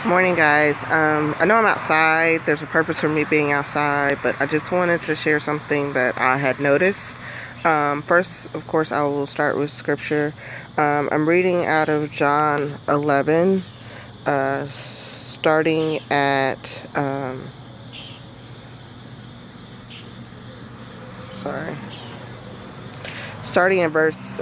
Morning, guys. I know I'm outside. There's a purpose for me being outside, but I just wanted to share something that I had noticed. First, of course, I will start with scripture. I'm reading out of John 11, starting at, sorry, starting in verse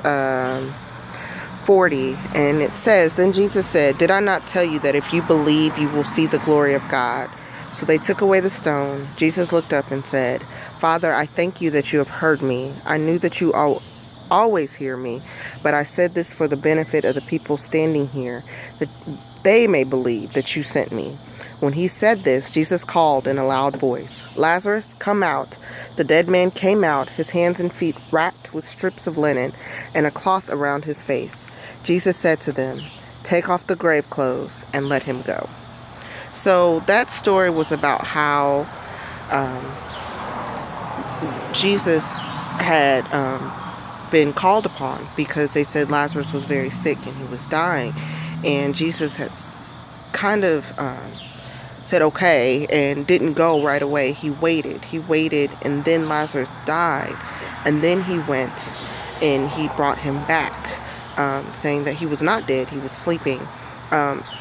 40, and it says, "Then Jesus said, 'Did I not tell you that if you believe, you will see the glory of God?' So they took away the stone. Jesus looked up and said, 'Father, I thank you that you have heard me. I knew that you always hear me, but I said this for the benefit of the people standing here, that they may believe that you sent me.' When he said this, Jesus called in a loud voice, 'Lazarus, come out.' The dead man came out, his hands and feet wrapped with strips of linen and a cloth around his face. Jesus said to them, 'Take off the grave clothes and let him go.'" So that story was about how Jesus had been called upon because they said Lazarus was very sick and he was dying. And Jesus had kind of said okay and didn't go right away. He waited, and then Lazarus died, and then he went and he brought him back, saying that he was not dead, he was sleeping.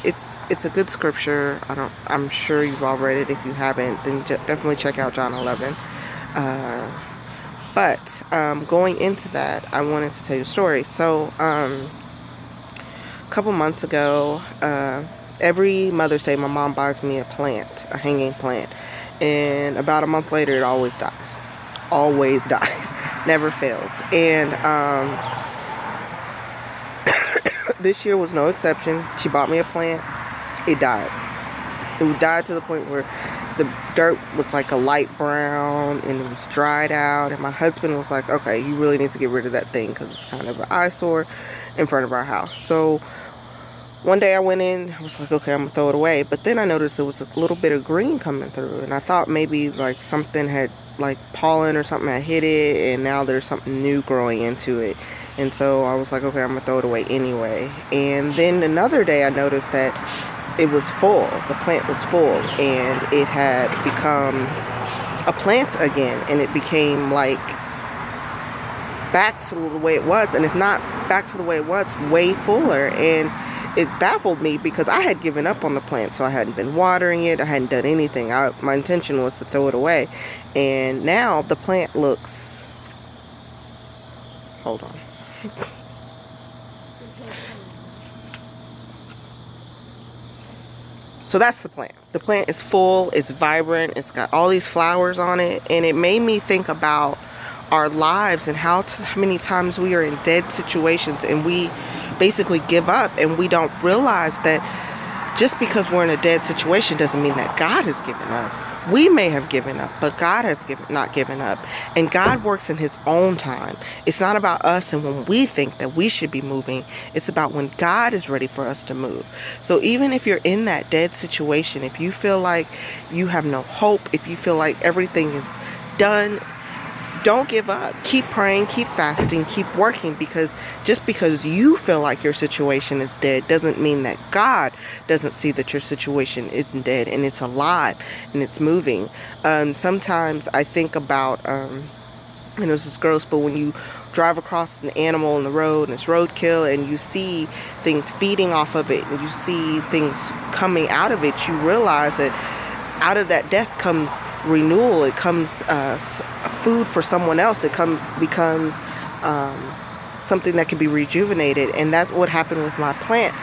It's a good scripture. I'm sure you've all read it. If you haven't, then definitely check out John 11. But going into that, I wanted to tell you a story. So a couple months ago, every Mother's Day, my mom buys me a plant, a hanging plant. And about a month later, it always dies. Always dies. Never fails. And this year was no exception. She bought me a plant. It died. It died to the point where the dirt was like a light brown and it was dried out. And my husband was like, "Okay, you really need to get rid of that thing because it's kind of an eyesore in front of our house." So one day I went in, I was like, okay, I'm gonna throw it away. But then I noticed there was a little bit of green coming through, and I thought maybe like something had, like pollen or something had hit it, and now there's something new growing into it. And so I was like, okay, I'm gonna throw it away anyway. And then another day I noticed that it was full, the plant was full, and it had become a plant again, and it became like back to the way it was, and if not back to the way it was, way fuller. And it baffled me because I had given up on the plant, so I hadn't been watering it, I hadn't done anything. My intention was to throw it away, and now the plant looks, hold on. So that's the plant. The plant is full, it's vibrant, it's got all these flowers on it, and it made me think about our lives and how many times we are in dead situations and we basically give up, and we don't realize that just because we're in a dead situation doesn't mean that God has given up. We may have given up, but God has not given up. And God works in his own time. It's not about us and when we think that we should be moving. It's about when God is ready for us to move. So even if you're in that dead situation, if you feel like you have no hope, if you feel like everything is done, don't give up. Keep praying, keep fasting, keep working, because just because you feel like your situation is dead doesn't mean that God doesn't see that your situation isn't dead and it's alive and it's moving. Sometimes I think about, this is gross, but when you drive across an animal on the road and it's roadkill and you see things feeding off of it and you see things coming out of it, you realize that out of that death comes renewal. It comes food for someone else. It becomes something that can be rejuvenated. And that's what happened with my plant.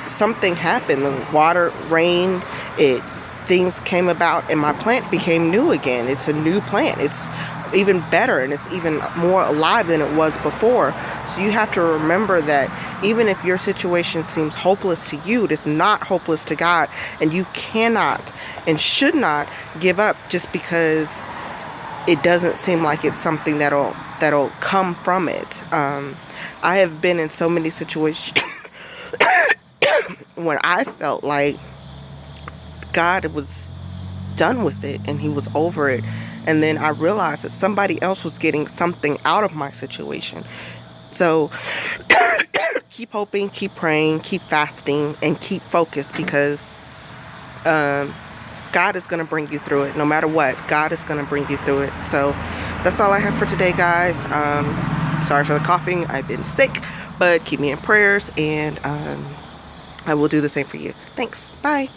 Something happened. The water rained. Things came about, and my plant became new again. It's a new plant. It's even better, and it's even more alive than it was before. So you have to remember that even if your situation seems hopeless to you, it is not hopeless to God, and you cannot and should not give up just because it doesn't seem like it's something that'll come from it. I have been in so many situations when I felt like God was done with it and he was over it. And then I realized that somebody else was getting something out of my situation. So keep hoping, keep praying, keep fasting, and keep focused, because God is going to bring you through it. No matter what, God is going to bring you through it. So that's all I have for today, guys. Sorry for the coughing. I've been sick, but keep me in prayers, and I will do the same for you. Thanks. Bye.